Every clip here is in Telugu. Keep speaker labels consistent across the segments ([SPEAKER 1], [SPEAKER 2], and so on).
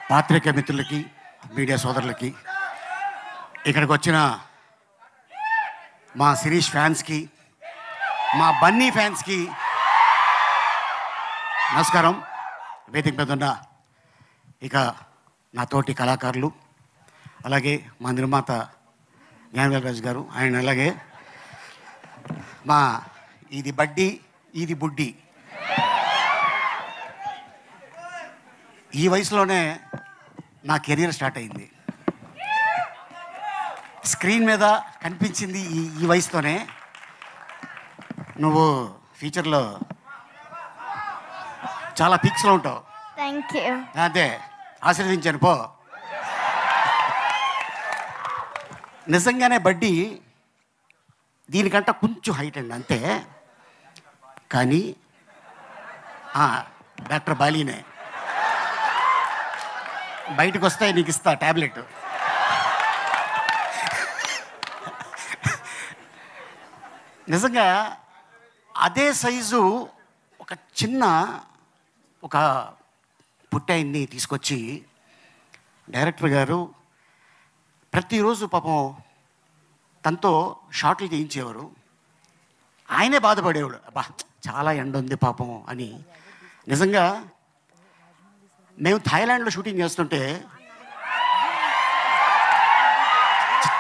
[SPEAKER 1] పాత్రికేయ మిత్రులకి, మీడియా సోదరులకి, ఇక్కడికి వచ్చిన మా శిరీష్ ఫ్యాన్స్కి, మా బన్నీ ఫ్యాన్స్కి నమస్కారం. వేదిక మీద ఉన్న ఇక నా తోటి కళాకారులు, అలాగే మా నిర్మాత జ్ఞానవేల్ గారు, ఆయన అలాగే మా ఇది బడ్డీ ఇది బుడ్డి, ఈ వయసులోనే నా కెరీర్ స్టార్ట్ అయింది. స్క్రీన్ మీద కనిపించింది ఈ వయసుతోనే. నువ్వు ఫ్యూచర్లో చాలా పిక్స్లో ఉంటావు.
[SPEAKER 2] Thank you.
[SPEAKER 1] అదే ఆశీర్వదించాను పో. నిజంగానే బడ్డీ దీనికంట కొంచెం హైట్ అండి అంతే, కానీ డాక్టర్ బాలీనే బయటకు వస్తే నీకు ఇస్తా ట్యాబ్లెట్. నిజంగా అదే సైజు ఒక చిన్న ఒక పుట్టాయిని తీసుకొచ్చి డైరెక్టర్ గారు ప్రతిరోజు పాపం తనతో షార్ట్లు చేయించేవారు. ఆయనే బాధపడేవాడు, అబ్బా చాలా ఎండ ఉంది పాపం అని. నిజంగా మేము థాయిలాండ్లో షూటింగ్ చేస్తుంటే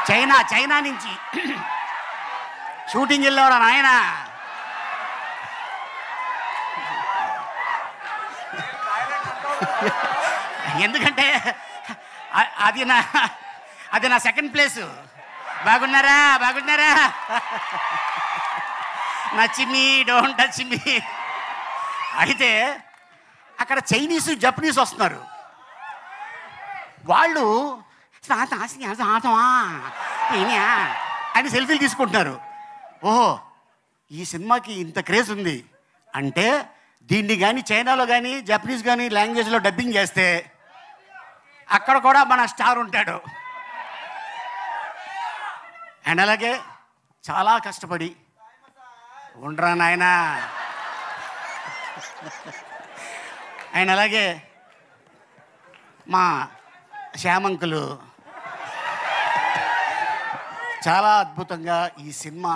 [SPEAKER 1] చైనా నుంచి షూటింగ్ వెళ్ళేవాడు ఆయన. ఎందుకంటే అది నా సెకండ్ ప్లేసు. బాగున్నారా నచ్చిమి డోంట్ టచ్ మీ. అయితే అక్కడ చైనీసు జపనీస్ వస్తున్నారు. వాళ్ళు అని సెల్ఫీలు తీసుకుంటున్నారు. ఓహో, ఈ సినిమాకి ఇంత క్రేజ్ ఉంది అంటే దీన్ని కానీ చైనాలో కానీ జపనీస్ కానీ లాంగ్వేజ్లో డబ్బింగ్ చేస్తే అక్కడ కూడా మన స్టార్ ఉంటాడు. అండ్ అలాగే చాలా కష్టపడి ఉండరా నాయనా. అండ్ అలాగే మా శ్యామంకులు చాలా అద్భుతంగా ఈ సినిమా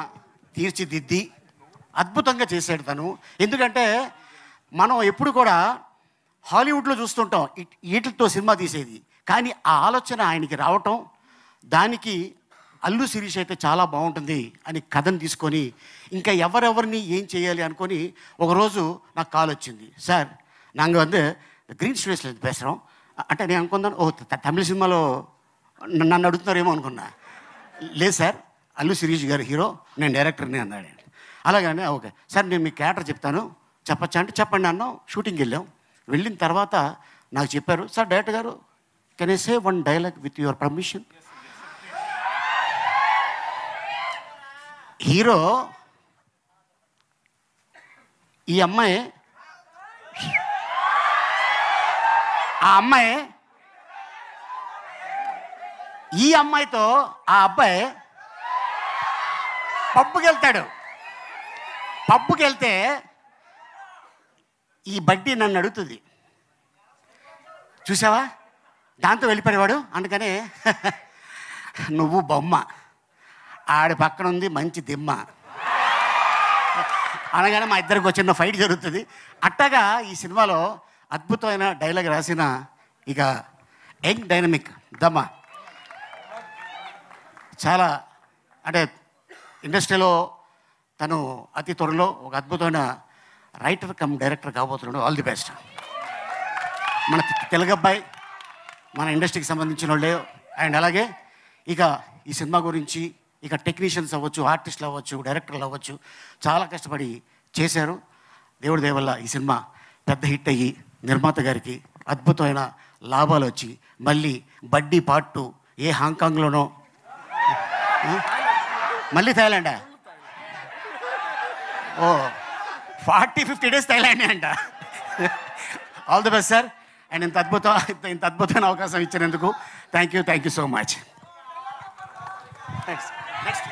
[SPEAKER 1] తీర్చిదిద్ది అద్భుతంగా చేశాడు తను. ఎందుకంటే మనం ఎప్పుడు కూడా హాలీవుడ్లో చూస్తుంటాం వీటితో సినిమా తీసేది, కానీ ఆ ఆలోచన ఆయనకి రావటం, దానికి అల్లు శిరీష్ అయితే చాలా బాగుంటుంది అని కథను తీసుకొని ఇంకా ఎవరెవరిని ఏం చేయాలి అనుకొని ఒకరోజు నాకు కాల్ వచ్చింది. సార్ నాங்கள் வந்து గ్రీన్ స్టూడియోస్లో பேசுகிறோம் అంటే నేను అనుకున్నాను, ఓ తమిళ సినిమాలో నన్ను అడుగుతున్నారేమో అనుకున్నా. లేదు సార్, అల్లు శిరీష్ గారు హీరో, నేను డైరెక్టర్ని అన్నాడు. అలాగనే ఓకే సార్, నేను మీ క్యారెక్టర్ చెప్తాను చెప్పచ్చా అంటే చెప్పండి అన్నాం. షూటింగ్కి వెళ్ళిన తర్వాత నాకు చెప్పారు, సార్ డైరెక్టర్ గారు can I say one dialogue with your permission. Hero ఈ అమ్మాయి, ఆ అమ్మాయి ఈ అమ్మాయితో ఆ అబ్బాయి పబ్బుకి వెళ్తాడు. పబ్బుకి వెళ్తే ఈ బడ్డీ నన్ను అడుగుతుంది, చూసావా దాంతో వెళ్ళిపోయేవాడు, అందుకనే నువ్వు బొమ్మ, ఆడి పక్కన ఉంది మంచి దిమ్మ అనగానే మా ఇద్దరికి వచ్చిన ఫైట్ జరుగుతుంది. అట్టగా ఈ సినిమాలో అద్భుతమైన డైలాగ్ రాసిన ఇక యంగ్ డైనమిక్ దమ్మ, చాలా అంటే ఇండస్ట్రీలో తను అతి త్వరలో ఒక అద్భుతమైన రైటర్ కమ్ డైరెక్టర్ కాబోతున్నాడు. All the best. మన తెలుగు అబ్బాయి, మన ఇండస్ట్రీకి సంబంధించిన వాళ్ళే. అండ్ అలాగే ఇక ఈ సినిమా గురించి ఇక టెక్నీషియన్స్ అవ్వచ్చు, ఆర్టిస్టులు అవ్వచ్చు, డైరెక్టర్లు అవ్వచ్చు, చాలా కష్టపడి చేశారు. దేవుడి దయ వల్ల ఈ సినిమా పెద్ద హిట్ అయ్యి నిర్మాత గారికి అద్భుతమైన లాభాలు వచ్చి మళ్ళీ బడ్డీ పార్ట్ 2 ఏ హాంకాంగ్లోనో, మళ్ళీ థాయిలాండా, ఓ 40-50 days థాయిలాండే అంట. All the best sir. And ఇంత అద్భుతమైన అవకాశం ఇచ్చినందుకు thank you so much. Next